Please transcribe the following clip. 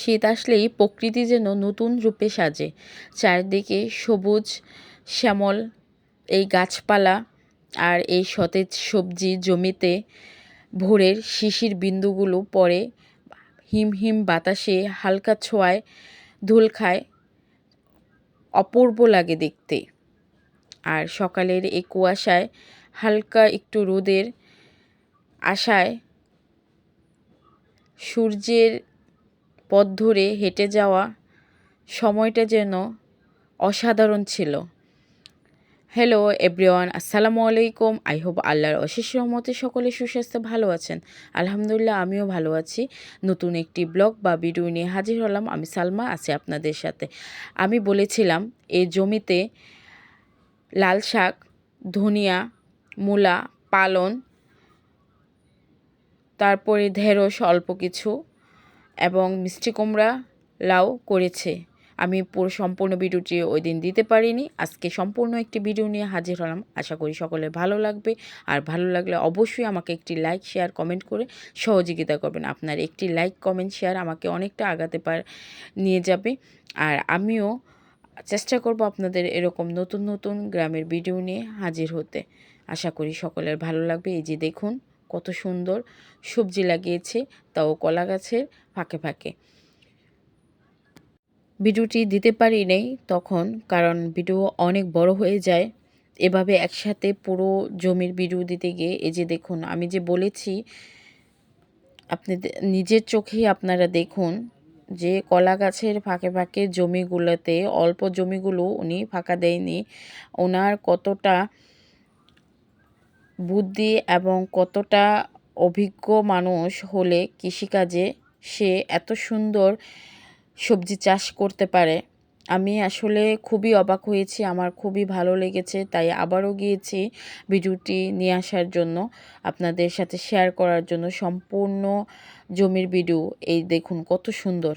শীত আসলেই প্রকৃতি যেন নতুন রূপে সাজে। চারদিকে সবুজ শ্যামল এই গাছপালা আর এই সতেজ সবজি জমিতে ভোরের শিশির বিন্দুগুলো পড়ে হিম হিম বাতাসে হালকা ছোঁয়ায় ধুল খায়, অপূর্ব লাগে দেখতে। আর সকালের এই কুয়াশায় হালকা একটু রোদের আশায় সূর্যের পথ ধরে হেঁটে যাওয়া সময়টা যেন অসাধারণ ছিল। হ্যালো এভরিওয়ান, আসসালামু আলাইকুম। আই হোপ আল্লাহর অশেষ রহমতে সকলে সুস্বাস্থ্য ভালো আছেন। আলহামদুলিল্লাহ আমিও ভালো আছি। নতুন একটি ব্লগ বা ভিডিও নিয়ে হাজির হলাম। আমি সালমা আছি আপনাদের সাথে। আমি বলেছিলাম এই জমিতে লাল শাক, ধনিয়া, মূলা, পালন, তারপরে ঢেঁড়স অল্প কিছু এবং মিষ্টি কুমড়া, লাউ করেছে। আমি পুরো সম্পূর্ণ ভিডিওটি ওই দিন দিতে পারিনি। আজকে সম্পূর্ণ একটি ভিডিও নিয়ে হাজির হলাম। আশা করি সকলের ভালো লাগবে। আর ভালো লাগলে অবশ্যই আমাকে একটি লাইক, শেয়ার, কমেন্ট করে সহযোগিতা করবেন। আপনার একটি লাইক, কমেন্ট, শেয়ার আমাকে অনেকটা আগাতে নিয়ে যাবে। আর আমিও চেষ্টা করব আপনাদের এরকম নতুন নতুন গ্রামের ভিডিও নিয়ে হাজির হতে। আশা করি সকলের ভালো লাগবে। এই যে দেখুন কত সুন্দর সবজি লাগিয়েছে, তাও কলা গাছের ফাঁকে ফাঁকে। ভিডিওটি দিতে পারি নাই তখন, কারণ ভিডিও অনেক বড় হয়ে যায়। এভাবে একসাথে পুরো জমির ভিডিও দিতে গিয়ে এই যে দেখুন, আমি যে বলেছি আপনি নিজের চোখেই আপনারা দেখুন যে কলা গাছের ফাঁকে ফাঁকে জমিগুলোতে, অল্প জমিগুলো উনি ফাঁকা দেয়নি। ওনার কতটা বুদ্ধি এবং কতটা অভিজ্ঞ মানুষ হলে কৃষিকাজে সে এত সুন্দর সবজি চাষ করতে পারে। আমি আসলে খুবই অবাক হয়েছি, আমার খুবই ভালো লেগেছে, তাই আবারও গিয়েছি ভিডিওটি নিয়ে আসার জন্য, আপনাদের সাথে শেয়ার করার জন্য। সম্পূর্ণ জমির ভিডিও এই দেখুন কত সুন্দর।